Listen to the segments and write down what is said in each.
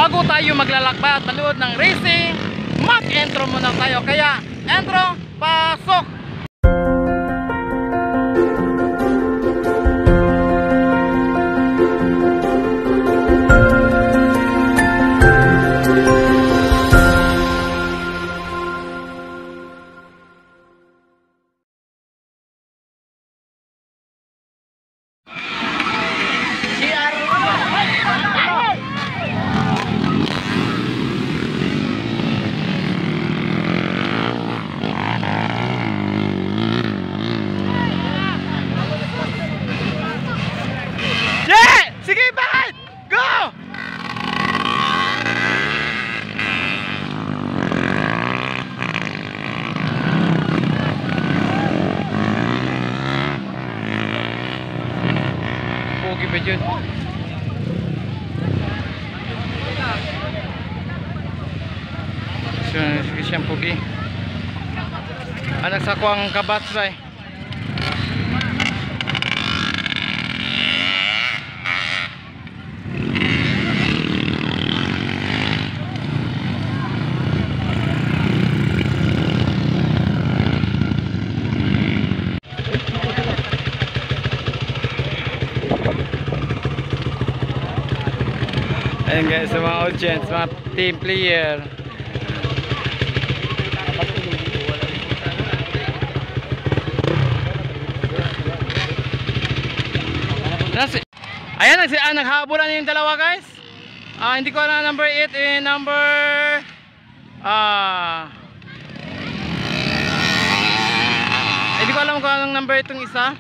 bago tayo maglalakbay at manood ng racing, mag-intro muna tayo. Kaya, intro, pasok! Sige, bakit? Go! Pogi ba dyan? Sige siyang pogi. Anak sa kuwang kabats ba eh. Ayan guys, sa mga audience, mga team player. Ayan, naghahabulan yung dalawa guys. Hindi ko alam number 8 and number hindi ko alam kung anong number itong isa.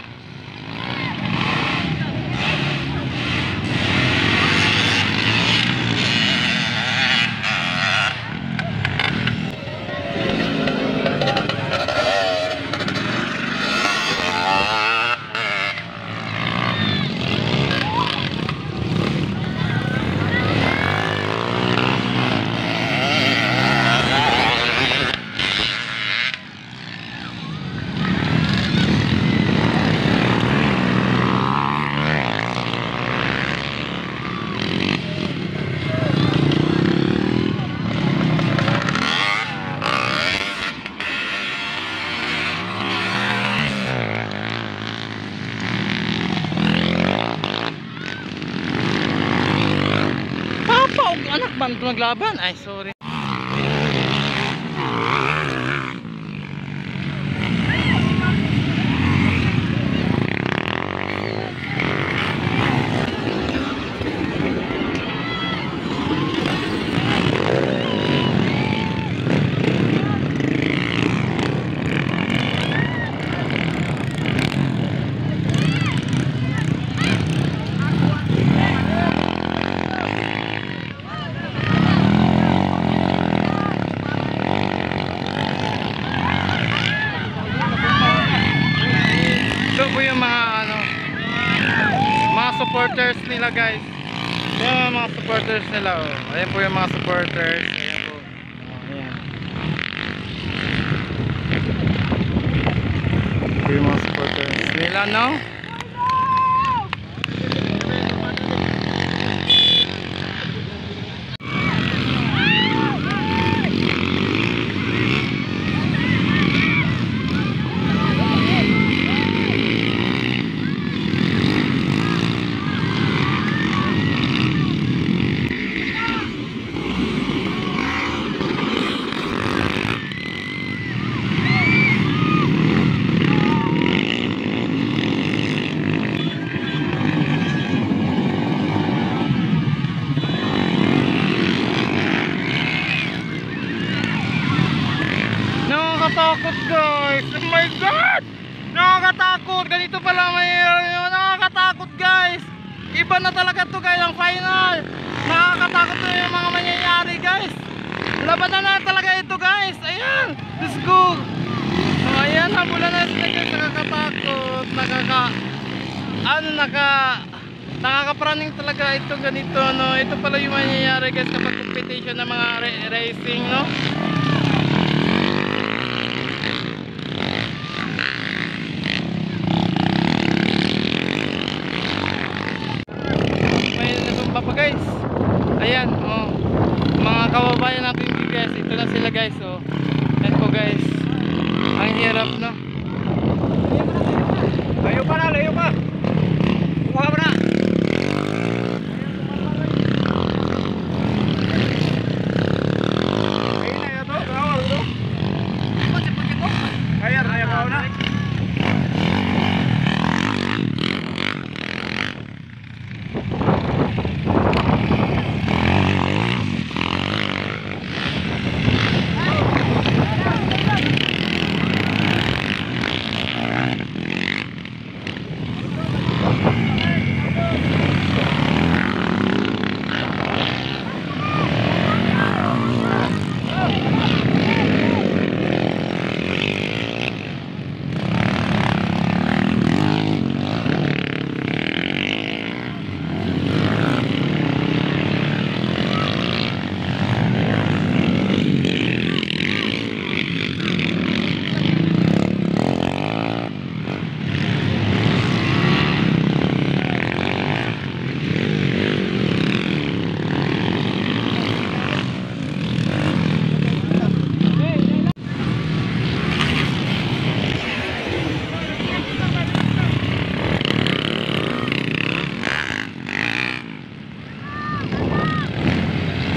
Anak ba maglaban? Ay, sorry. Supporters nila guys. Yan mga supporters nila oh. Ayan po yung mga supporters. Ayan po. Ayan. Ayan po yung mga supporters nila no. Nakakatakot guys. Oh my god, nakakatakot. Ganito pala mayroon. Nakakatakot guys. Iba na talaga to guys ang final. Nakakatakot na yung mga mangyayari guys. Labanan na talaga ito guys. Ayan, let's go. So ayan, habulan na sila guys. Nakakatakot. Nakakapraning talaga ito ganito no. Ito pala yung mangyayari guys kapag competition ng mga racing no. May natumba pa guys. Ayan, oh. kababayan natin guys. Ito na sila guys. So, yan po guys. Ang hirap no. Layo pa na, layo pa. Buka pa na. Ayun na, ito. Kawal ito. Putsi-putsi ko. Kaya kawal na.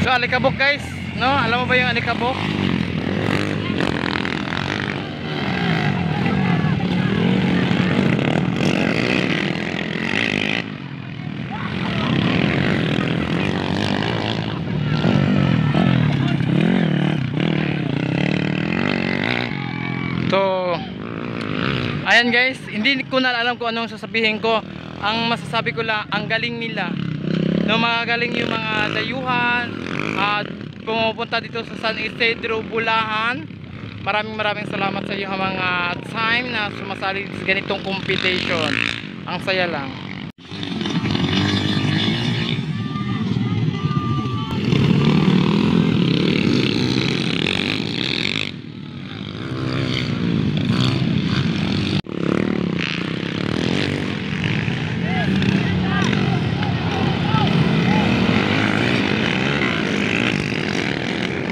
So alikabok guys, no? Alam mo ba yung alikabok? So ayan guys, hindi ko na alam kung anong sasabihin ko. Ang masasabi ko lang, ang galing nila. No, mga galing yung mga dayuhan at pumupunta dito sa San Isidro, Bulacan. Maraming salamat sa iyo mga time na sumasali sa ganitong competition. Ang saya lang.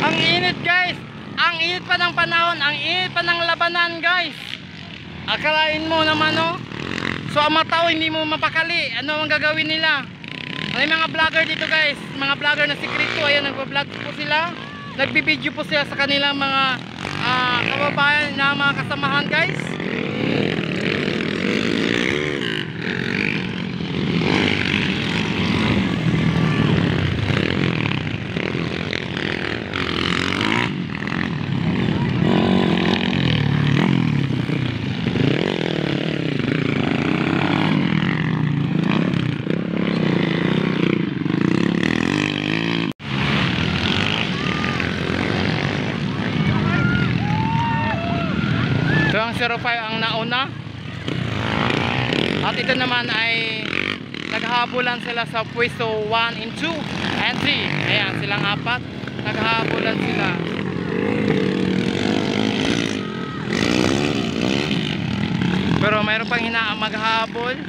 Ang init guys, ang init pa ng panahon, ang init pa ng labanan guys. Akalain mo naman no. So ang mga tao hindi mo mapakali. Ano ang gagawin nila? May mga vlogger dito guys, mga vlogger na secreto. Ayan, nagpa-vlog po sila. Nagbibideo po sila sa kanilang mga kababayan na mga kasamahan guys. So ang 05 ang nauna. At ito naman ay naghahabulan sila sa pwesto 1 and 2 and 3. Ayan, silang apat. Naghahabulan sila. Pero mayroon pang hinaang maghahabol.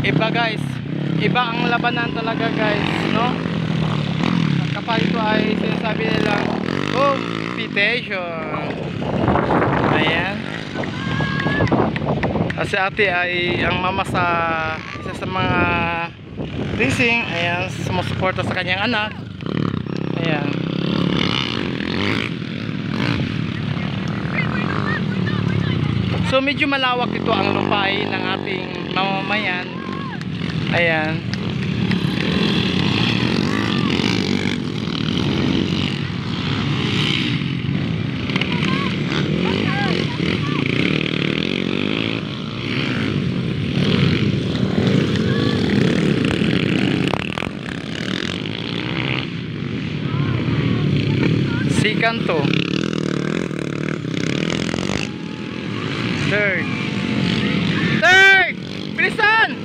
Iba guys. Iba ang labanan talaga guys, no? Kapag ito ay sinasabi nila competition. Ayan. Kasi ate ay ang mama sa isa sa mga racing. Ayan, sumusuporta sa kanyang anak. Ayan. So medyo malawak ito ang lupain ng ating mamamayan. Ayan. Kanto. Third. Bilisan!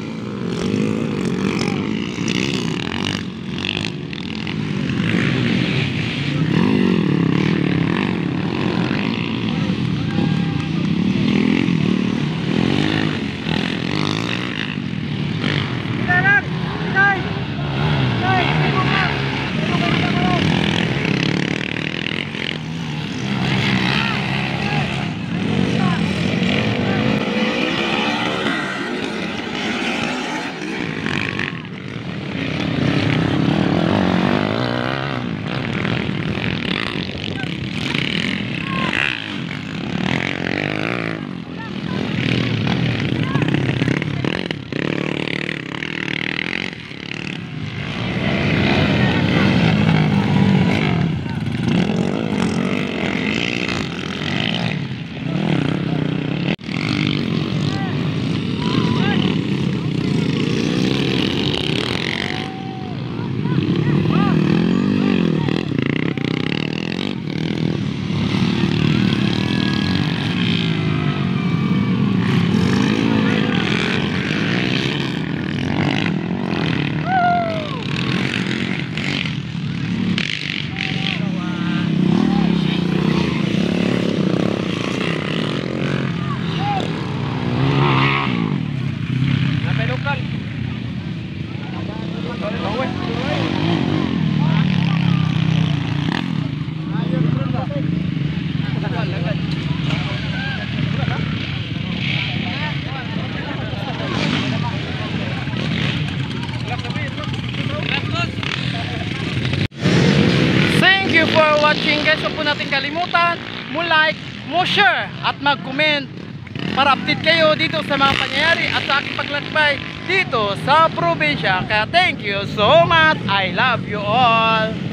for watching guys. Huwag po natin kalimutan mo like, mo share at mag-comment para update kayo dito sa mga pangyayari at sa aking paglalakbay dito sa probinsya. Kaya thank you so much. I love you all.